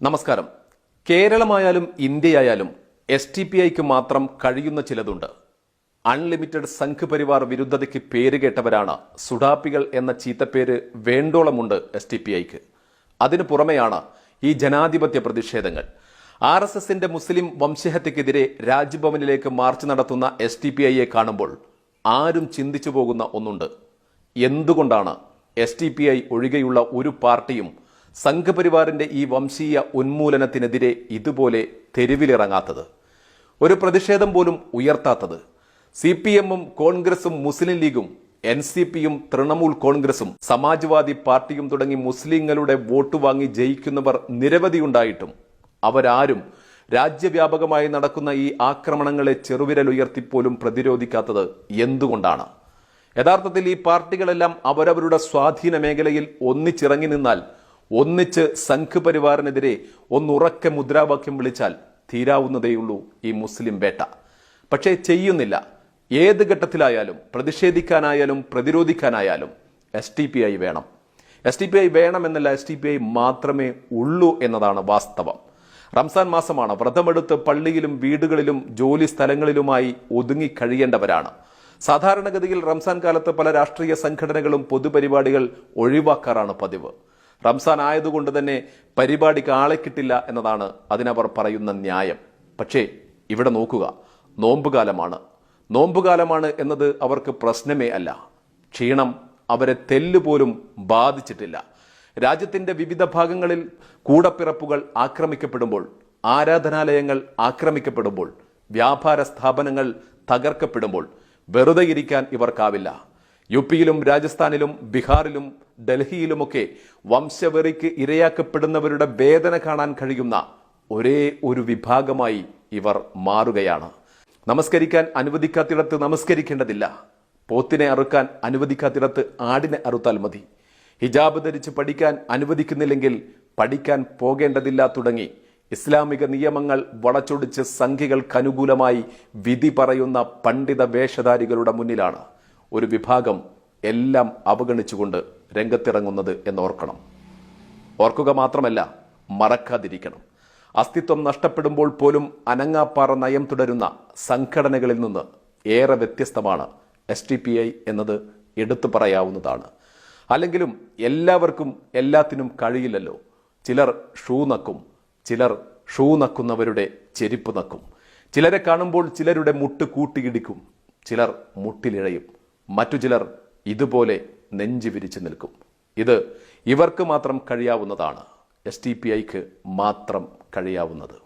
നമസ്കാരം. കേരളമായാലും ഇന്ത്യയായാലും STPIക്ക് മാത്രം കഴിയുന്ന ചിലതുണ്ട്. അൺലിമിറ്റഡ് സംഘ് പരിവാർ വിരുദ്ധതയ്ക്ക് പേരുകേട്ടവരാണ് സുഡാപ്പികൾ എന്ന ചീത്തപ്പേര് വേണ്ടോളമുണ്ട് STPIക്ക്. അതിനു പുറമെയാണ് ഈ ജനാധിപത്യ പ്രതിഷേധങ്ങൾ. RSSന്റെ മുസ്ലിം വംശഹത്യക്കെതിരെ രാജ്ഭവനിലേക്ക് മാർച്ച് നടത്തുന്ന STPIയെ കാണുമ്പോൾ ആരും ചിന്തിച്ചു പോകുന്ന ഒന്നുണ്ട്. എന്തുകൊണ്ടാണ് STPI ഒഴികെയുള്ള ഒരു പാർട്ടിയും സംഘപരിവാറിന്റെ ഈ വംശീയ ഉന്മൂലനത്തിനെതിരെ ഇതുപോലെ തെരുവിലിറങ്ങാത്തത്, ഒരു പ്രതിഷേധം പോലും ഉയർത്താത്തത്? CPMും കോൺഗ്രസും മുസ്ലിം ലീഗും NCPയും തൃണമൂൽ കോൺഗ്രസും സമാജ്വാദി പാർട്ടിയും തുടങ്ങി മുസ്ലിങ്ങളുടെ വോട്ട് വാങ്ങി ജയിക്കുന്നവർ നിരവധിയുണ്ടായിട്ടും അവരാരും രാജ്യവ്യാപകമായി നടക്കുന്ന ഈ ആക്രമണങ്ങളെ ചെറുവിരലുയർത്തിപ്പോലും പ്രതിരോധിക്കാത്തത് എന്തുകൊണ്ടാണ്? യഥാർത്ഥത്തിൽ ഈ പാർട്ടികളെല്ലാം അവരവരുടെ സ്വാധീന മേഖലയിൽ ഒന്നിച്ചിറങ്ങി നിന്നാൽ, ഒന്നിച്ച് സംഘ് പരിവാറിനെതിരെ ഒന്നുറക്കെ മുദ്രാവാക്യം വിളിച്ചാൽ തീരാവുന്നതേയുള്ളൂ ഈ മുസ്ലിം വേട്ട. പക്ഷേ ചെയ്യുന്നില്ല. ഏത് ഘട്ടത്തിലായാലും, പ്രതിഷേധിക്കാനായാലും പ്രതിരോധിക്കാനായാലും STPI വേണം. STPI വേണമെന്നല്ല, STPI മാത്രമേ ഉള്ളൂ എന്നതാണ് വാസ്തവം. റംസാൻ മാസമാണ്. വ്രതമെടുത്ത് പള്ളിയിലും വീടുകളിലും ജോലി സ്ഥലങ്ങളിലുമായി ഒതുങ്ങി കഴിയേണ്ടവരാണ്. സാധാരണഗതിയിൽ റംസാൻ കാലത്ത് പല രാഷ്ട്രീയ സംഘടനകളും പൊതുപരിപാടികൾ ഒഴിവാക്കാറാണ് പതിവ്. റംസാൻ ആയതുകൊണ്ട് തന്നെ പരിപാടിക്ക് ആളെ കിട്ടില്ല എന്നതാണ് അതിനവർ പറയുന്ന ന്യായം. പക്ഷേ ഇവിടെ നോക്കുക, നോമ്പുകാലമാണ്. നോമ്പുകാലമാണ് എന്നത് അവർക്ക് പ്രശ്നമേ അല്ല. ക്ഷീണം അവരെ തെല്ലുപോലും ബാധിച്ചിട്ടില്ല. രാജ്യത്തിന്റെ വിവിധ ഭാഗങ്ങളിൽ കൂടപ്പിറപ്പുകൾ ആക്രമിക്കപ്പെടുമ്പോൾ, ആരാധനാലയങ്ങൾ ആക്രമിക്കപ്പെടുമ്പോൾ, വ്യാപാര സ്ഥാപനങ്ങൾ തകർക്കപ്പെടുമ്പോൾ വെറുതെ ഇരിക്കാൻ ഇവർക്കാവില്ല. UPയിലും രാജസ്ഥാനിലും ബീഹാറിലും ഡൽഹിയിലുമൊക്കെ വംശവെറിക്ക് ഇരയാക്കപ്പെടുന്നവരുടെ വേദന കാണാൻ കഴിയുന്ന ഒരേ ഒരു വിഭാഗമായി ഇവർ മാറുകയാണ്. നമസ്കരിക്കാൻ അനുവദിക്കാത്തിടത്ത് നമസ്കരിക്കേണ്ടതില്ല. പോത്തിനെ അറുക്കാൻ അനുവദിക്കാത്തിടത്ത് ആടിനെ അറുത്താൽ മതി. ഹിജാബ് ധരിച്ച് പഠിക്കാൻ അനുവദിക്കുന്നില്ലെങ്കിൽ പഠിക്കാൻ പോകേണ്ടതില്ല തുടങ്ങി ഇസ്ലാമിക നിയമങ്ങൾ വളച്ചൊടിച്ച് സംഘികൾക്കനുകൂലമായി വിധി പറയുന്ന പണ്ഡിത വേഷധാരികളുടെ മുന്നിലാണ് ഒരു വിഭാഗം എല്ലാം അവഗണിച്ചുകൊണ്ട് രംഗത്തിറങ്ങുന്നത് എന്നോർക്കണം. ഓർക്കുക മാത്രമല്ല, മറക്കാതിരിക്കണം. അസ്തിത്വം നഷ്ടപ്പെടുമ്പോൾ പോലും അനങ്ങാപ്പാറ നയം തുടരുന്ന സംഘടനകളിൽ നിന്ന് ഏറെ വ്യത്യസ്തമാണ് STPI എന്നത് എടുത്തു പറയാവുന്നതാണ്. അല്ലെങ്കിലും എല്ലാവർക്കും എല്ലാത്തിനും കഴിയില്ലല്ലോ. ചിലർ ഷൂ നക്കും, ചിലർ ഷൂ നക്കുന്നവരുടെ ചെരുപ്പ് നക്കും. ചിലരെ കാണുമ്പോൾ ചിലരുടെ മുട്ട് കൂട്ടിയിടിക്കും, ചിലർ മുട്ടിലിഴയും. മറ്റു ചിലർ ഇതുപോലെ നെഞ്ചു വിരിച്ചു നിൽക്കും. ഇത് ഇവർക്ക് മാത്രം കഴിയാവുന്നതാണ്. STPIക്ക് മാത്രം കഴിയാവുന്നത്.